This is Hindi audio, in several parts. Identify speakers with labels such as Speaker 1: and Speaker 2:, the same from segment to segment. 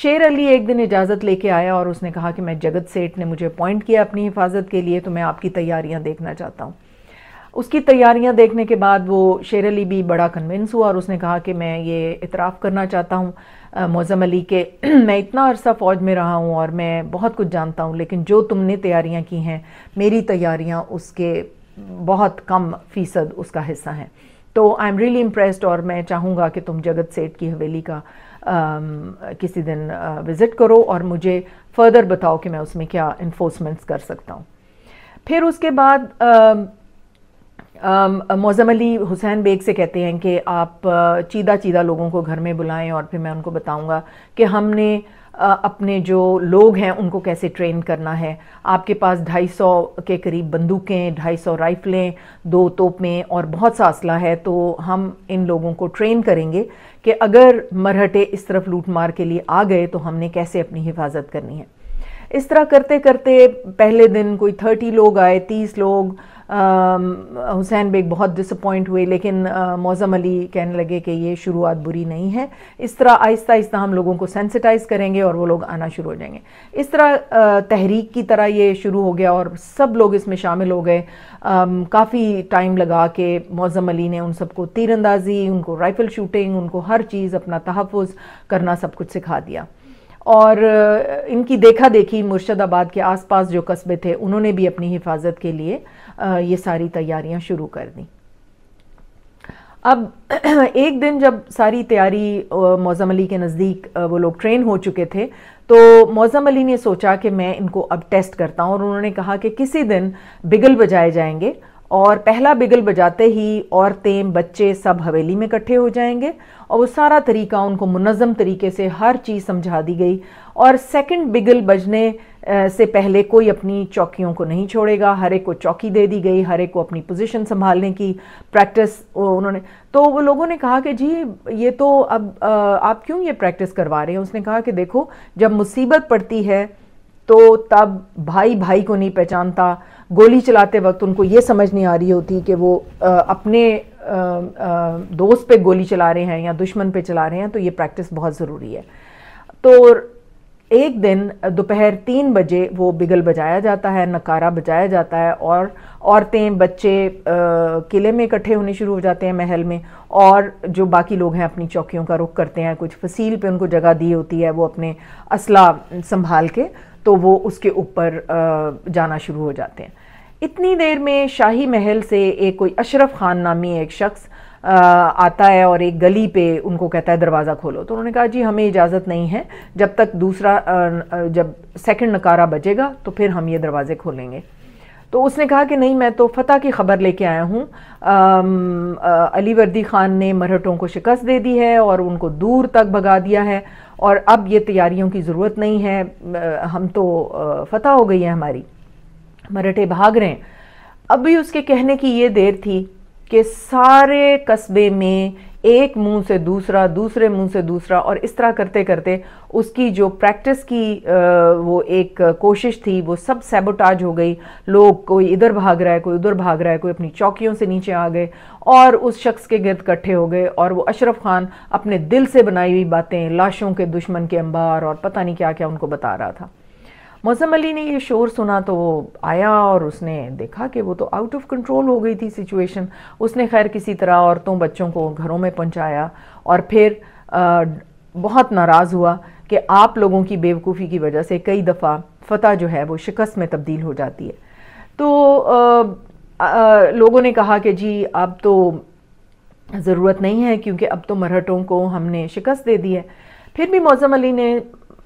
Speaker 1: शेर अली एक दिन इजाज़त लेके आया और उसने कहा कि मैं जगत सेठ ने मुझे अपॉइंट किया अपनी हिफाजत के लिए, तो मैं आपकी तैयारियां देखना चाहता हूँ। उसकी तैयारियां देखने के बाद वो शेर अली भी बड़ा कन्विंस हुआ और उसने कहा कि मैं ये इतराफ़ करना चाहता हूँ मौज़म अली के मैं इतना अरसा फ़ौज में रहा हूँ और मैं बहुत कुछ जानता हूँ, लेकिन जो तुमने तैयारियां की हैं मेरी तैयारियां उसके बहुत कम फ़ीसद उसका हिस्सा हैं। तो आई एम रियली इम्प्रेस्ड और मैं चाहूँगा कि तुम जगत सेठ की हवेली का किसी दिन विज़िट करो और मुझे फ़र्दर बताओ कि मैं उसमें क्या इन्फोर्समेंट्स कर सकता हूँ। फिर उसके बाद मौज़म अली हुसैन बेग से कहते हैं कि आप चीदा चीदा लोगों को घर में बुलाएं और फिर मैं उनको बताऊंगा कि हमने अपने जो लोग हैं उनको कैसे ट्रेन करना है। आपके पास 250 के करीब बंदूकें, 250 राइफलें, 2 तोपें और बहुत सा असला है, तो हम इन लोगों को ट्रेन करेंगे कि अगर मरहटे इस तरफ लूट मार के लिए आ गए तो हमने कैसे अपनी हिफाजत करनी है। इस तरह करते करते पहले दिन कोई 30 लोग आए, 30 लोग। हुसैन बेग बहुत डिसअपॉइंट हुए, लेकिन मौज़म अली कहने लगे कि ये शुरुआत बुरी नहीं है, इस तरह आहिस्ता आहिस्ता हम लोगों को सेंसिटाइज करेंगे और वो लोग आना शुरू हो जाएंगे। इस तरह तहरीक की तरह ये शुरू हो गया और सब लोग इसमें शामिल हो गए। काफ़ी टाइम लगा के मौज़म अली ने उन सबको तीरंदाजी, उनको राइफ़ल शूटिंग, उनको हर चीज़, अपना तहफ़्फ़ुज़ करना सब कुछ सिखा दिया। और इनकी देखा देखी मुर्शिदाबाद के आसपास जो कस्बे थे उन्होंने भी अपनी हिफाजत के लिए ये सारी तैयारियां शुरू कर दी। अब एक दिन जब सारी तैयारी मौज़म अली के नज़दीक वो लोग ट्रेन हो चुके थे, तो मौज़म अली ने सोचा कि मैं इनको अब टेस्ट करता हूँ और उन्होंने कहा कि किसी दिन बिगल बजाए जाएंगे और पहला बिगल बजाते ही औरतें, बच्चे सब हवेली में इकट्ठे हो जाएंगे और वो सारा तरीका उनको मुनज़्ज़म तरीके से हर चीज़ समझा दी गई। और सेकंड बिगल बजने से पहले कोई अपनी चौकियों को नहीं छोड़ेगा, हर एक को चौकी दे दी गई, हर एक को अपनी पोजीशन संभालने की प्रैक्टिस उन्होंने। तो वो लोगों ने कहा कि जी ये तो अब आप क्यों ये प्रैक्टिस करवा रहे हैं। उसने कहा कि देखो, जब मुसीबत पड़ती है तो तब भाई भाई को नहीं पहचानता, गोली चलाते वक्त उनको ये समझ नहीं आ रही होती कि वो अपने दोस्त पे गोली चला रहे हैं या दुश्मन पे चला रहे हैं, तो ये प्रैक्टिस बहुत ज़रूरी है। तो एक दिन दोपहर 3 बजे वो बिगल बजाया जाता है, नकारा बजाया जाता है और औरतें, बच्चे किले में इकट्ठे होने शुरू हो जाते हैं महल में, और जो बाकी लोग हैं अपनी चौकियों का रुख करते हैं। कुछ फसील पे उनको जगह दी होती है, वो अपने असला संभाल के तो वो उसके ऊपर जाना शुरू हो जाते हैं। इतनी देर में शाही महल से एक कोई अशरफ खान नामी एक शख्स आता है और एक गली पे उनको कहता है दरवाज़ा खोलो। तो उन्होंने कहा जी हमें इजाज़त नहीं है, जब तक जब सेकंड नकारा बजेगा तो फिर हम ये दरवाज़े खोलेंगे। तो उसने कहा कि नहीं, मैं तो फतह की खबर लेके आया हूँ। अली वर्दी खान ने मरहटों को शिकस्त दे दी है और उनको दूर तक भगा दिया है और अब ये तैयारियों की ज़रूरत नहीं है, हम तो फतह हो गई है हमारी, मरहटे भाग रहे हैं। अभी उसके कहने की ये देर थी कि सारे कस्बे में एक मुंह से दूसरा, दूसरे मुंह से दूसरा, और इस तरह करते करते उसकी जो प्रैक्टिस की वो एक कोशिश थी वो सब सैबोटाज हो गई। लोग कोई इधर भाग रहा है, कोई उधर भाग रहा है, कोई अपनी चौकियों से नीचे आ गए और उस शख्स के गिर्द इकट्ठे हो गए। और वो अशरफ खान अपने दिल से बनाई हुई बातें, लाशों के दुश्मन के अंबार और पता नहीं क्या क्या उनको बता रहा था। मौज़म अली ने ये शोर सुना तो वो आया और उसने देखा कि वो तो आउट ऑफ कंट्रोल हो गई थी सिचुएशन। उसने खैर किसी तरह औरतों बच्चों को घरों में पहुंचाया और फिर बहुत नाराज़ हुआ कि आप लोगों की बेवकूफ़ी की वजह से कई दफ़ा फतह जो है वो शिकस्त में तब्दील हो जाती है। तो लोगों ने कहा कि जी अब तो ज़रूरत नहीं है क्योंकि अब तो मरहटों को हमने शिकस्त दे दी है। फिर भी मौज़म अली ने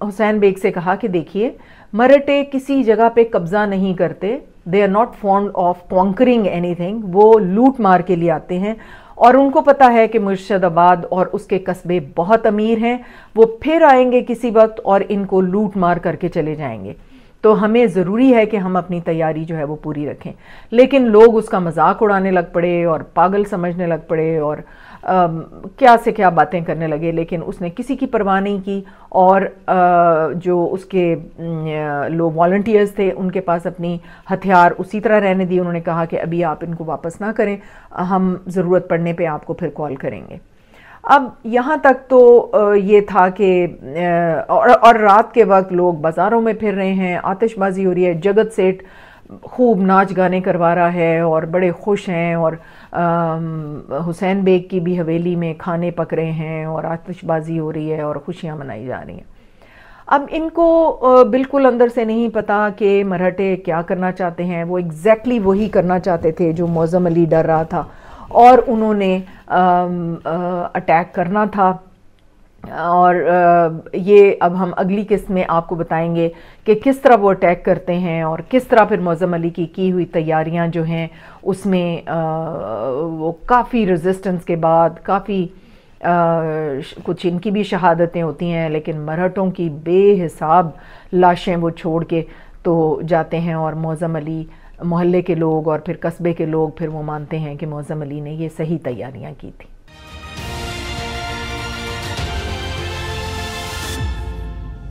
Speaker 1: हुसैन बेग से कहा कि देखिए, मरहटे किसी जगह पे कब्जा नहीं करते, they are not fond of conquering anything, वो लूट मार के लिए आते हैं और उनको पता है कि मुर्शिदाबाद और उसके कस्बे बहुत अमीर हैं, वो फिर आएंगे किसी वक्त और इनको लूट मार करके चले जाएंगे। तो हमें ज़रूरी है कि हम अपनी तैयारी जो है वो पूरी रखें। लेकिन लोग उसका मजाक उड़ाने लग पड़े और पागल समझने लग पड़े और क्या से क्या बातें करने लगे, लेकिन उसने किसी की परवाह नहीं की। और जो उसके लोग वॉलंटियर्स थे उनके पास अपनी हथियार उसी तरह रहने दिए। उन्होंने कहा कि अभी आप इनको वापस ना करें, हम ज़रूरत पड़ने पे आपको फिर कॉल करेंगे। अब यहाँ तक तो ये था कि और रात के वक्त लोग बाज़ारों में फिर रहे हैं, आतिशबाजी हो रही है, जगत सेठ खूब नाच गाने करवा रहा है और बड़े खुश हैं, और हुसैन बेग की भी हवेली में खाने पक रहे हैं और आतिशबाजी हो रही है और खुशियाँ मनाई जा रही हैं। अब इनको बिल्कुल अंदर से नहीं पता कि मराठे क्या करना चाहते हैं। वो एग्जैक्टली वही करना चाहते थे जो मौज़म अली डर रहा था, और उन्होंने अटैक करना था। और ये अब हम अगली किस्त में आपको बताएंगे कि किस तरह वो अटैक करते हैं और किस तरह फिर मौज़म अली की हुई तैयारियां जो हैं उसमें वो काफ़ी रेजिस्टेंस के बाद काफ़ी कुछ इनकी भी शहादतें होती हैं, लेकिन मराठों की बेहिसाब लाशें वो छोड़ के तो जाते हैं, और मौज़म अली, मोहल्ले के लोग और फिर कस्बे के लोग फिर वो मानते हैं कि मौज़म अली ने ये सही तैयारियां की थी।